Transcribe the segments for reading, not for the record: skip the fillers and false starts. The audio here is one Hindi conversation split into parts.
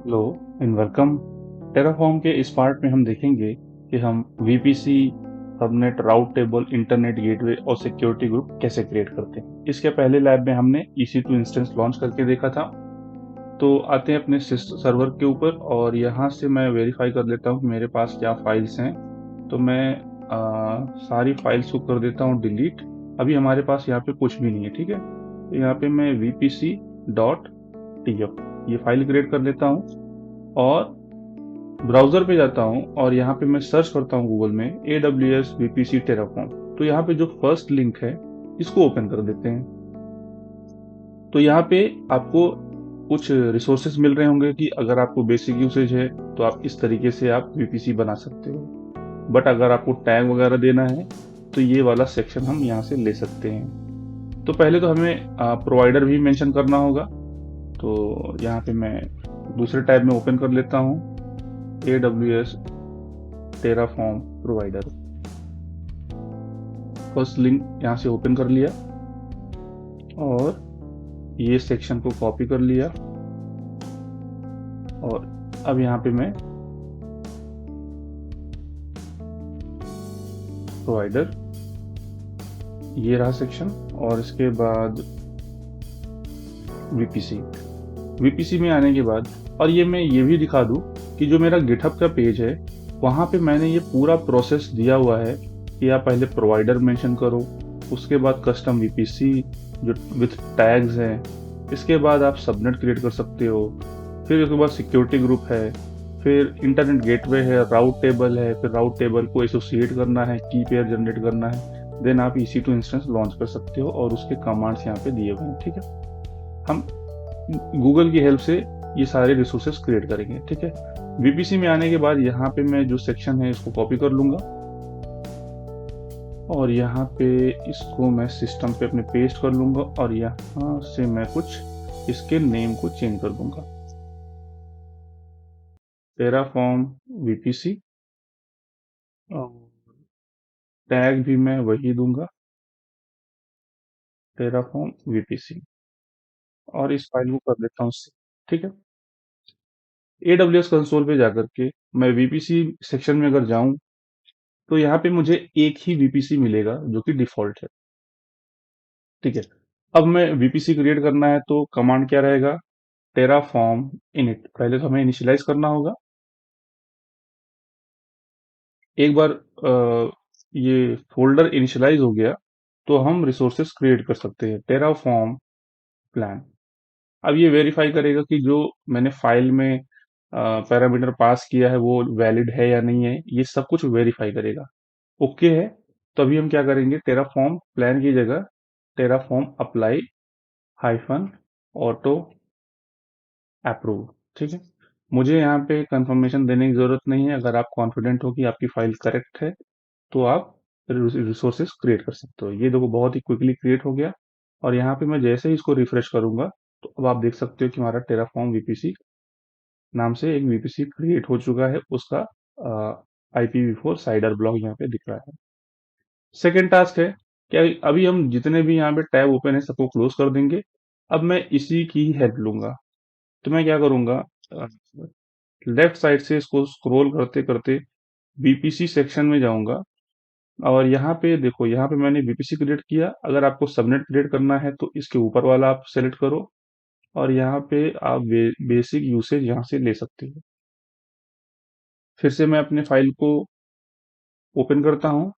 Hello and welcome. टेराफॉर्म के इस पार्ट में हम देखेंगे कि हम वीपीसी, सबनेट, राउट टेबल, इंटरनेट गेटवे और सिक्योरिटी ग्रुप कैसे क्रिएट करते हैं। इसके पहले लैब में हमने EC2 इंस्टेंस लॉन्च करके देखा था। तो आते हैं अपने सर्वर के ऊपर और यहाँ से मैं वेरीफाई कर लेता हूँ कि मेरे पास क्या फाइल्स हैं। तो मैं सारी फाइल्स को कर देता हूँ डिलीट। अभी हमारे पास यहाँ पे कुछ भी नहीं है, ठीक है। तो यहाँ पे मैं vpc.tf ये फाइल क्रिएट कर लेता हूँ और ब्राउज़र पे जाता हूँ और यहाँ पे मैं सर्च करता हूँ गूगल में AWS VPC Terraform। तो यहाँ पे जो फर्स्ट लिंक है इसको ओपन कर देते हैं। तो यहाँ पे आपको कुछ रिसोर्सेज मिल रहे होंगे कि अगर आपको बेसिक यूसेज है तो आप इस तरीके से आप VPC बना सकते हो। बट अगर आपको टैग वगैरह देना है तो ये वाला सेक्शन हम यहाँ से ले सकते हैं। तो पहले तो हमें प्रोवाइडर भी मेंशन करना होगा। तो यहाँ पे मैं दूसरे टैब में ओपन कर लेता हूँ AWS Terraform provider. First link यहाँ से ओपन कर लिया और ये सेक्शन को कॉपी कर लिया और अब यहाँ पे मैं प्रोवाइडर, ये रहा सेक्शन और इसके बाद वीपीसी। वीपीसी में आने के बाद और ये मैं ये भी दिखा दूँ कि जो मेरा गिटहब का पेज है वहाँ पे मैंने ये पूरा प्रोसेस दिया हुआ है कि आप पहले प्रोवाइडर मेंशन करो, उसके बाद कस्टम वीपीसी जो विथ टैग्स हैं, इसके बाद आप सबनेट क्रिएट कर सकते हो, फिर उसके बाद सिक्योरिटी ग्रुप है, फिर इंटरनेट गेटवे है, राउट टेबल है, फिर राउट टेबल को एसोसिएट करना है, की पेयर जनरेट करना है, देन आप EC2 इंस्टेंस लॉन्च कर सकते हो और उसके कमांड्स यहाँ पे दिए हुए हैं, ठीक है। हम गूगल की हेल्प से ये सारे रिसोर्सेस क्रिएट करेंगे, ठीक है। वीपीसी में आने के बाद यहाँ पे मैं जो सेक्शन है इसको कॉपी कर लूंगा और यहाँ पे इसको मैं सिस्टम पे अपने पेस्ट कर लूंगा और यहाँ से मैं कुछ इसके नेम को चेंज कर दूंगा, टेराफॉर्म वीपीसी, और टैग भी मैं वही दूंगा, टेराफॉर्म वीपीसी, और इस फाइल को कर देता हूँ सेव, ठीक है। AWS कंसोल पे जाकर के मैं वीपीसी सेक्शन में अगर जाऊं तो यहाँ पे मुझे एक ही वीपीसी मिलेगा जो कि डिफॉल्ट है, ठीक है। अब मैं वीपीसी क्रिएट करना है तो कमांड क्या रहेगा, टेराफॉर्म इनिट। पहले तो हमें इनिशियलाइज करना होगा। एक बार ये फोल्डर इनिशियलाइज हो गया तो हम रिसोर्सेस क्रिएट कर सकते हैं, टेराफॉर्म प्लान। अब ये वेरीफाई करेगा कि जो मैंने फाइल में पैरामीटर पास किया है वो वैलिड है या नहीं है, ये सब कुछ वेरीफाई करेगा। ओके है तो अभी हम क्या करेंगे, टेराफॉर्म प्लान की जगह Terraform apply hyphen auto approve, ठीक है। मुझे यहाँ पे कंफर्मेशन देने की जरूरत नहीं है। अगर आप कॉन्फिडेंट हो कि आपकी फाइल करेक्ट है तो आप रिसोर्सेस क्रिएट कर सकते हो। ये देखो बहुत ही क्विकली क्रिएट हो गया और यहाँ पे मैं जैसे ही इसको रिफ्रेश करूंगा तो अब आप देख सकते हो कि हमारा टेराफॉर्म वीपीसी नाम से एक वीपीसी क्रिएट हो चुका है। उसका IPv4 साइडर ब्लॉक यहाँ पे दिख रहा है। सेकेंड टास्क है क्या, अभी हम जितने भी यहाँ पे टैब ओपन है सबको क्लोज कर देंगे। अब मैं इसी की हेल्प लूंगा। तो मैं क्या करूंगा, लेफ्ट साइड से इसको स्क्रॉल करते करते बीपीसी सेक्शन में जाऊंगा और यहाँ पे देखो, यहाँ पे मैंने बीपीसी क्रिएट किया। अगर आपको सबनेट क्रिएट करना है तो इसके ऊपर वाला आप सेलेक्ट करो और यहाँ पे आप बेसिक यूसेज यहाँ से ले सकते हो। फिर से मैं अपने फाइल को ओपन करता हूँ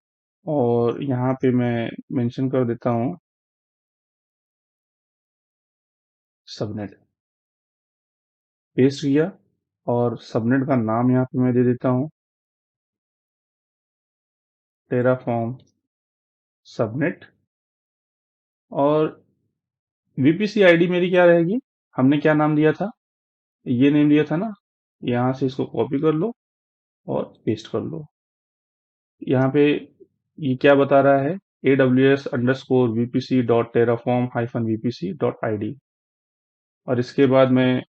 और यहाँ पे मैं मेंशन कर देता हूँ सबनेट, पेस्ट किया और सबनेट का नाम यहाँ पे मैं दे देता हूँ टेराफॉर्म सबनेट। और वीपीसी आईडी मेरी क्या रहेगी, हमने क्या नाम दिया था, ये नेम दिया था ना। यहाँ से इसको कॉपी कर लो और पेस्ट कर लो। यहाँ पे ये क्या बता रहा है, aws_vpc.terraform-vpc.id, और इसके बाद मैं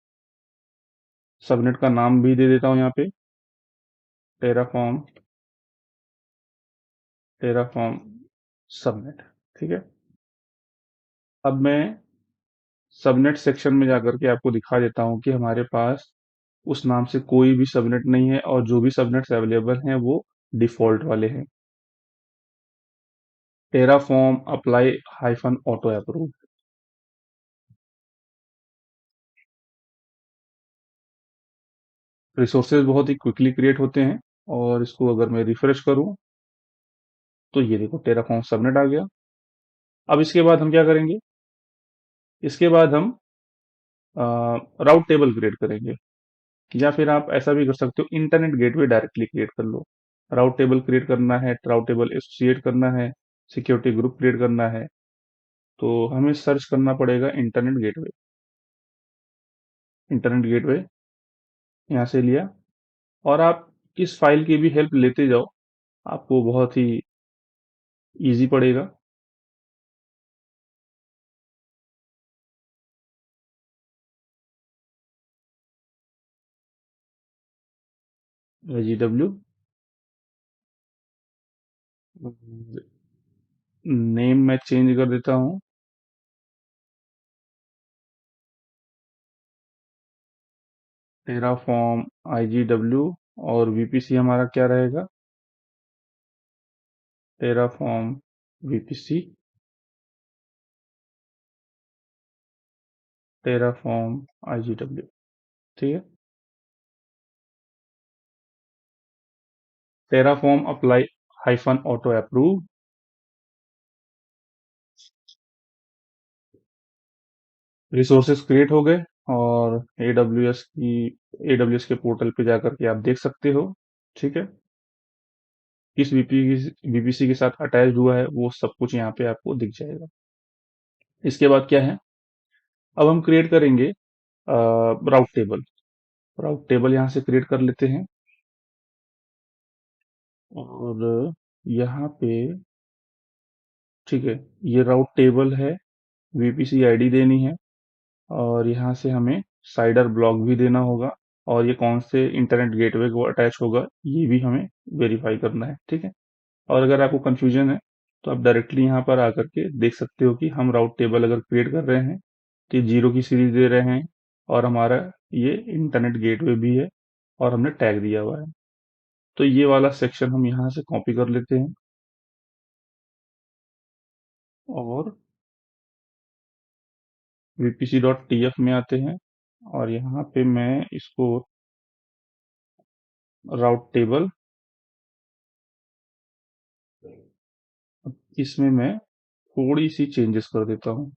सबनेट का नाम भी दे देता हूँ यहाँ पे, टेराफॉर्म टेराफॉर्म सबनेट, ठीक है। अब मैं सबनेट सेक्शन में जाकर के आपको दिखा देता हूँ कि हमारे पास उस नाम से कोई भी सबनेट नहीं है, और जो भी सबनेट्स अवेलेबल हैं वो डिफॉल्ट वाले हैं। Terraform apply hyphen auto approve. Resources बहुत ही क्विकली क्रिएट होते हैं, और इसको अगर मैं रिफ्रेश करूं तो ये देखो टेराफॉर्म सबनेट आ गया। अब इसके बाद हम क्या करेंगे? इसके बाद हम राउट टेबल क्रिएट करेंगे, या फिर आप ऐसा भी कर सकते हो, इंटरनेट गेटवे डायरेक्टली क्रिएट कर लो। राउट टेबल क्रिएट करना है, राउट टेबल एसोसिएट करना है, सिक्योरिटी ग्रुप क्रिएट करना है, तो हमें सर्च करना पड़ेगा इंटरनेट गेटवे। इंटरनेट गेटवे यहाँ से लिया, और आप इस फाइल की भी हेल्प लेते जाओ, आपको बहुत ही इजी पड़ेगा। GW नेम मैं चेंज कर देता हूँ। टेराफॉर्म IGW, और VPC हमारा क्या रहेगा? Terraform VPC, Terraform IGW। ठीक है। Terraform apply hyphen auto approve. Resources create हो गए, और AWS के पोर्टल पे जाकर के आप देख सकते हो। ठीक है। किस VPC के साथ अटैच हुआ है वो सब कुछ यहाँ पे आपको दिख जाएगा। इसके बाद क्या है? अब हम क्रिएट करेंगे राउट टेबल। राउट टेबल यहाँ से क्रिएट कर लेते हैं, और यहाँ पे, ठीक है, ये राउट टेबल है, VPC आईडी देनी है, और यहाँ से हमें साइडर ब्लॉक भी देना होगा, और ये कौन से इंटरनेट गेटवे को अटैच होगा ये भी हमें वेरीफाई करना है। ठीक है। और अगर आपको कंफ्यूजन है तो आप डायरेक्टली यहाँ पर आकर के देख सकते हो कि हम राउट टेबल अगर क्रिएट कर रहे हैं तो 0 की सीरीज दे रहे हैं, और हमारा ये इंटरनेट गेटवे भी है, और हमने टैग दिया हुआ है। तो ये वाला सेक्शन हम यहाँ से कॉपी कर लेते हैं, और vpc.tf में आते हैं, और यहाँ पे मैं इसको राउट टेबल, इसमें मैं थोड़ी सी चेंजेस कर देता हूँ।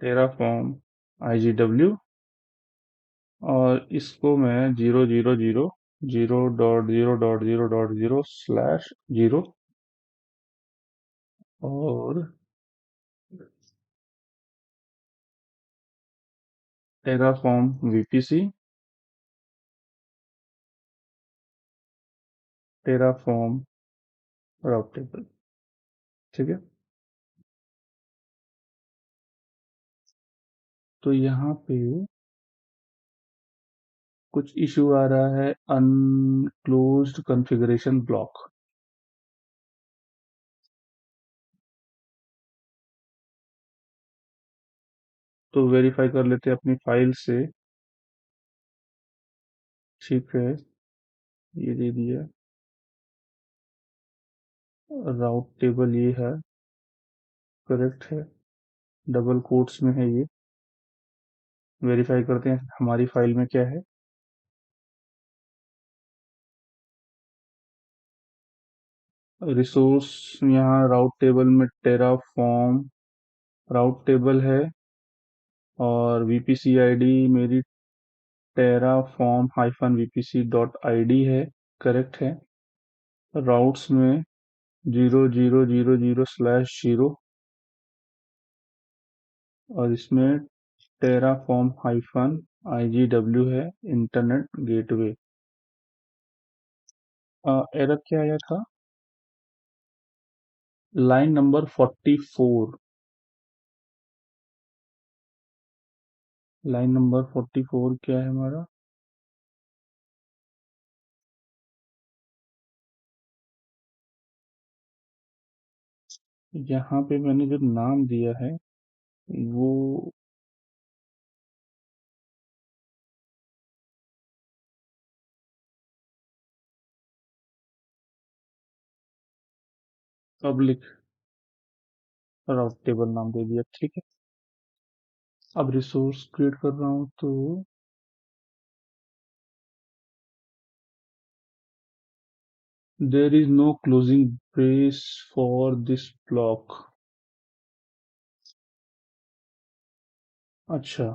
टेराफॉर्म IGW, और इसको मैं 0.0.0.0.0/0, और टेराफॉर्म VPC, टेराफॉर्म राउट टेबल। ठीक है। तो यहाँ पे कुछ इशू आ रहा है, अनक्लोज्ड कॉन्फ़िगरेशन ब्लॉक। तो वेरीफाई कर लेते हैं अपनी फाइल से। ठीक है, ये दे दिया। राउट टेबल ये है, करेक्ट है, डबल कोट्स में है ये। वेरीफाई करते हैं हमारी फाइल में क्या है। रिसोर्स यहाँ राउट टेबल में टेराफॉर्म राउट टेबल है, और VPC आईडी मेरी टेराफॉर्म हाइफन VPC.id है, करेक्ट है। राउट्स में 0.0.0.0/0, और इसमें टेराफॉर्म हाइफन IGW है, इंटरनेट गेटवे। एरर क्या आया था? Line number 44। लाइन नंबर 44 क्या है हमारा? यहाँ पे मैंने जो नाम दिया है वो पब्लिक राउट टेबल नाम दे दिया, ठीक है। अब रिसोर्स क्रिएट कर रहा हूँ तो there is no closing brace for this block. अच्छा,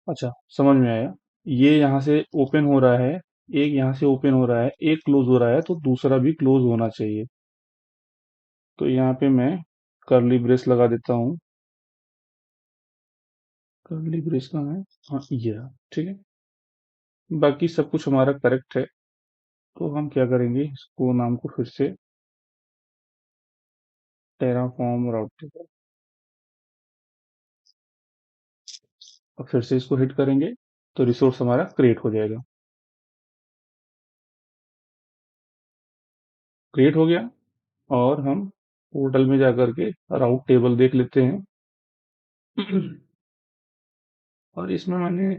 अच्छा, समझ में आया। ये यहाँ से ओपन हो रहा है, एक यहाँ से ओपन हो रहा है, एक क्लोज हो रहा है, तो दूसरा भी क्लोज होना चाहिए। तो यहाँ पे मैं कर्ली ब्रेस लगा देता हूँ। कर्ली ब्रेस का है, हाँ ये रहा, ठीक है। बाकी सब कुछ हमारा करेक्ट है। तो हम क्या करेंगे, इसको नाम को फिर से टेराफॉर्म राउटर, और फिर से इसको हिट करेंगे तो रिसोर्स हमारा क्रिएट हो जाएगा। क्रिएट हो गया। और हम पोर्टल में जाकर के राउट टेबल देख लेते हैं। और इसमें मैंने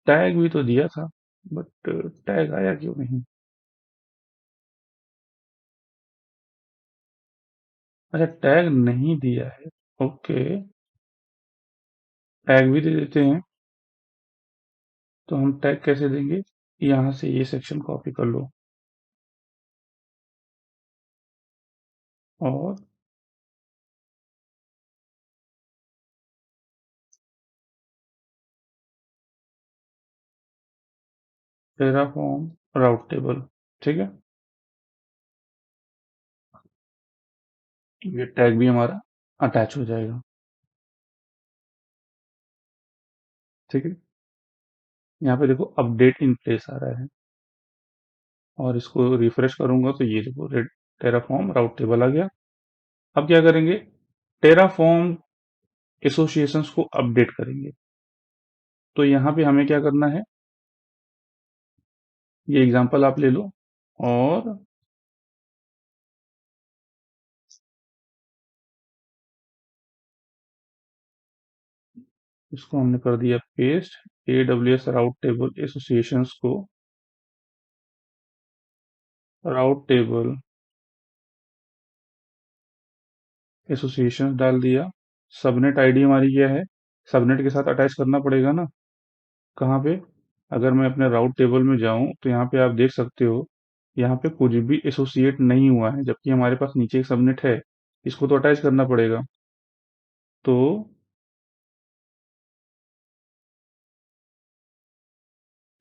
टैग भी तो दिया था, बट टैग आया क्यों नहीं। अच्छा, टैग नहीं दिया है, ओके। टैग भी दे देते हैं। तो हम टैग कैसे देंगे, यहाँ से ये सेक्शन कॉपी कर लो और टेराफॉर्म राउट टेबल, ठीक है। ये टैग भी हमारा अटैच हो जाएगा, ठीक है। यहाँ पे देखो अपडेट इन प्लेस आ रहा है, और इसको रिफ्रेश करूंगा तो ये देखो रेड टेराफॉर्म राउट टेबल आ गया। अब क्या करेंगे, टेराफॉर्म एसोसिएशंस को अपडेट करेंगे। तो यहाँ पे हमें क्या करना है, ये एग्जांपल आप ले लो, और इसको हमने कर दिया पेस्ट। AWS राउट टेबल एसोसिएशंस को राउट टेबल एसोसिएशन डाल दिया। सबनेट आईडी हमारी क्या है, सबनेट के साथ अटैच करना पड़ेगा ना। कहाँ पे, अगर मैं अपने राउट टेबल में जाऊं तो यहाँ पे आप देख सकते हो, यहाँ पे कुछ भी एसोसिएट नहीं हुआ है, जबकि हमारे पास नीचे एक सबनेट है। इसको तो अटैच करना पड़ेगा। तो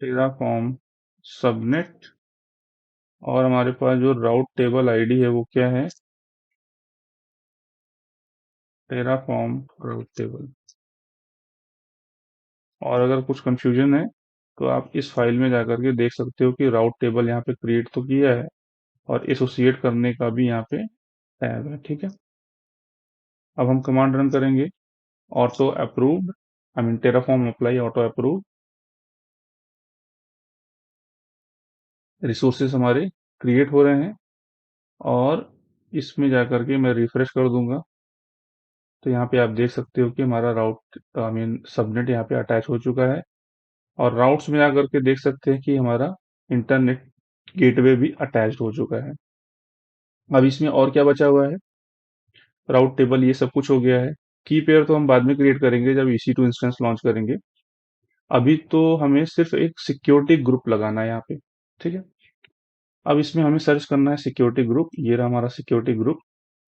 टेराफॉर्म सबनेट, और हमारे पास जो राउट टेबल आईडी है वो क्या है, टेराफॉर्म राउट टेबल। और अगर कुछ कंफ्यूजन है तो आप इस फाइल में जाकर के देख सकते हो कि राउट टेबल यहाँ पे क्रिएट तो किया है, और एसोसिएट करने का भी यहाँ पे टैब है, ठीक है। अब हम कमांड रन करेंगे, auto approved, I mean Terraform apply auto approve. Resources हमारे क्रिएट हो रहे हैं, और इसमें जाकर के मैं रिफ्रेश कर दूंगा तो यहाँ पे आप देख सकते हो कि हमारा राउट आई मीन सबनेट यहाँ पे अटैच हो चुका है। और राउट्स में आकर के देख सकते हैं कि हमारा इंटरनेट गेटवे भी अटैच्ड हो चुका है। अब इसमें और क्या बचा हुआ है, राउट टेबल ये सब कुछ हो गया है। की पेयर तो हम बाद में क्रिएट करेंगे जब EC2 इंस्टेंस लॉन्च करेंगे। अभी तो हमें सिर्फ एक सिक्योरिटी ग्रुप लगाना है यहाँ पे, ठीक है। अब इसमें हमें सर्च करना है सिक्योरिटी ग्रुप, ये रहा हमारा सिक्योरिटी ग्रुप।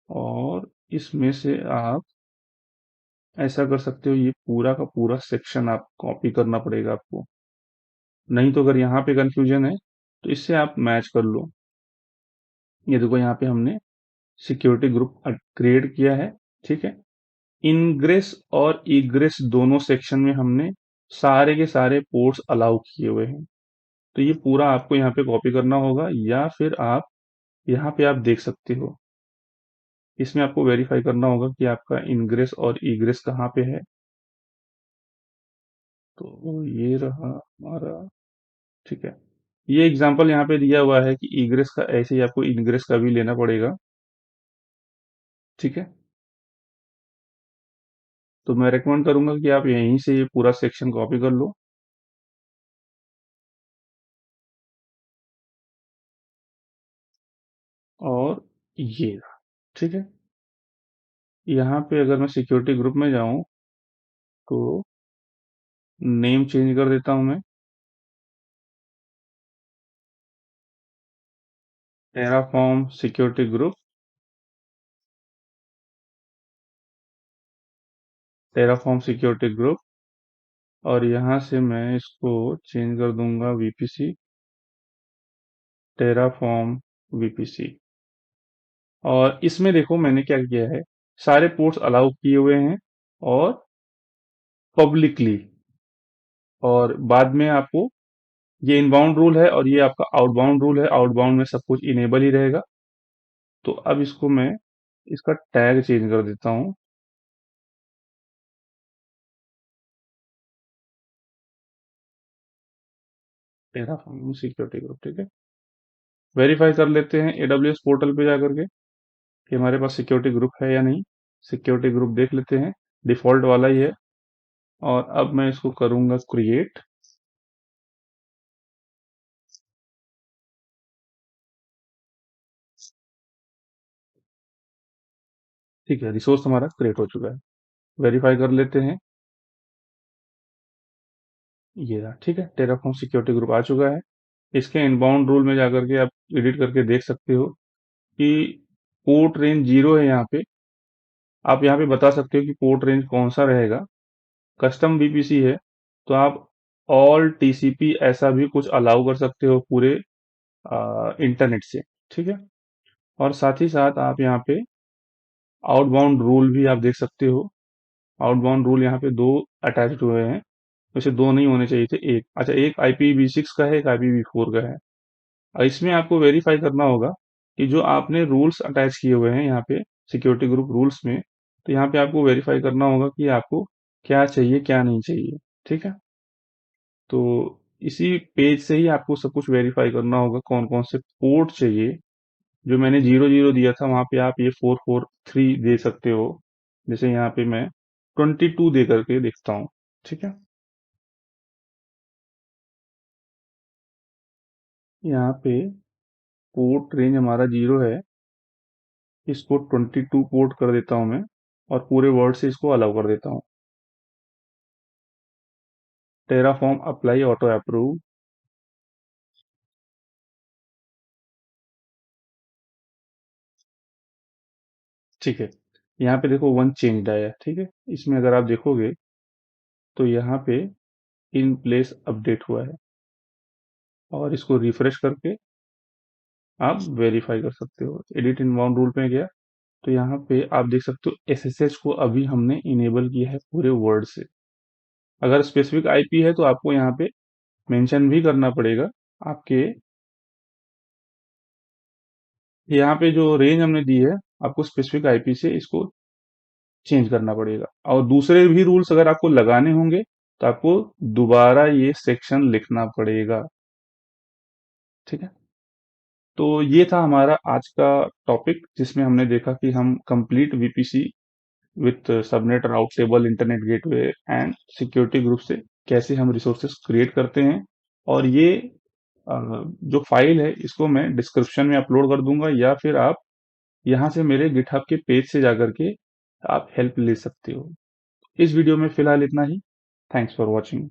और इसमें से आप ऐसा कर सकते हो, ये पूरा का पूरा सेक्शन आप कॉपी करना पड़ेगा आपको। नहीं तो अगर यहाँ पे कंफ्यूजन है तो इससे आप मैच कर लो। ये देखो यहाँ पे हमने सिक्योरिटी ग्रुप क्रिएट किया है, ठीक है। इनग्रेस और इग्रेस दोनों सेक्शन में हमने सारे के सारे पोर्ट्स अलाउ किए हुए हैं। तो ये पूरा आपको यहाँ पे कॉपी करना होगा, या फिर आप यहाँ पे आप देख सकते हो, इसमें आपको वेरीफाई करना होगा कि आपका इनग्रेस और इग्रेस कहाँ पे है। तो ये रहा हमारा, ठीक है। ये एग्जांपल यहाँ पे दिया हुआ है कि इग्रेस का, ऐसे ही आपको इनग्रेस का भी लेना पड़ेगा, ठीक है। तो मैं रेकमेंड करूंगा कि आप यहीं से ये पूरा सेक्शन कॉपी कर लो। ये रहा, ठीक है। यहाँ पे अगर मैं सिक्योरिटी ग्रुप में जाऊं तो नेम चेंज कर देता हूं मैं, Terraform security group, Terraform security group, और यहाँ से मैं इसको चेंज कर दूंगा वीपीसी, टेराफॉर्म वीपीसी। और इसमें देखो मैंने क्या किया है, सारे पोर्ट्स अलाउ किए हुए हैं और पब्लिकली, और बाद में आपको ये इनबाउंड रूल है और ये आपका आउटबाउंड रूल है, आउटबाउंड में सब कुछ इनेबल ही रहेगा। तो अब इसको मैं इसका टैग चेंज कर देता हूँ, टेराफॉर्म सिक्योरिटी ग्रुप, ठीक है। वेरीफाई कर लेते हैं एडब्ल्यूएस पोर्टल पे जाकर के कि हमारे पास सिक्योरिटी ग्रुप है या नहीं। सिक्योरिटी ग्रुप देख लेते हैं, डिफॉल्ट वाला ही है। और अब मैं इसको करूंगा क्रिएट। ठीक है, रिसोर्स हमारा क्रिएट हो चुका है। वेरीफाई कर लेते हैं, ये रहा, ठीक है, टेराफॉर्म सिक्योरिटी ग्रुप आ चुका है। इसके इनबाउंड रूल में जाकर के आप एडिट करके देख सकते हो कि पोर्ट रेंज 0 है यहाँ पे। आप यहाँ पे बता सकते हो कि पोर्ट रेंज कौन सा रहेगा। कस्टम बीपीसी है तो आप ऑल टीसीपी ऐसा भी कुछ अलाउ कर सकते हो पूरे इंटरनेट से, ठीक है। और साथ ही साथ आप यहाँ पे आउटबाउंड रूल भी आप देख सकते हो। आउटबाउंड रूल यहाँ पे दो अटैच्ड हुए हैं, वैसे दो नहीं होने चाहिए थे, एक, अच्छा, एक IPv6 का है, एक IPv4 का है। और इसमें आपको वेरीफाई करना होगा कि जो आपने रूल्स अटैच किए हुए हैं यहाँ पे सिक्योरिटी ग्रुप रूल्स में, तो यहाँ पे आपको वेरीफाई करना होगा कि आपको क्या चाहिए क्या नहीं चाहिए, ठीक है। तो इसी पेज से ही आपको सब कुछ वेरीफाई करना होगा कौन कौन से पोर्ट चाहिए। जो मैंने 00 दिया था वहां पे आप ये 443 दे सकते हो। जैसे यहाँ पे मैं 22 दे करके देखता हूँ, ठीक है। यहाँ पे पोर्ट रेंज हमारा 0 है, इसको 22 पोर्ट कर देता हूँ मैं, और पूरे वर्ड से इसको अलाउ कर देता हूँ। टेराफॉर्म अप्लाई ऑटो अप्रूव, ठीक है। यहाँ पे देखो वन चेंज आया है, ठीक है। इसमें अगर आप देखोगे तो यहाँ पे इन प्लेस अपडेट हुआ है, और इसको रिफ्रेश करके आप वेरीफाई कर सकते हो। एडिट इनबाउंड रूल पे गया तो यहाँ पे आप देख सकते हो SSH को अभी हमने इनेबल किया है पूरे वर्ड से। अगर स्पेसिफिक आईपी है तो आपको यहाँ पे मेंशन भी करना पड़ेगा आपके, यहाँ पे जो रेंज हमने दी है आपको स्पेसिफिक आईपी से इसको चेंज करना पड़ेगा। और दूसरे भी रूल्स अगर आपको लगाने होंगे तो आपको दोबारा ये सेक्शन लिखना पड़ेगा, ठीक है। तो ये था हमारा आज का टॉपिक, जिसमें हमने देखा कि हम complete VPC with subnet route table internet gateway and security group से कैसे हम रिसोर्सेस क्रिएट करते हैं। और ये जो फाइल है इसको मैं डिस्क्रिप्शन में अपलोड कर दूंगा, या फिर आप यहाँ से मेरे गिटहब के पेज से जाकर के आप हेल्प ले सकते हो। इस वीडियो में फिलहाल इतना ही। Thanks for watching.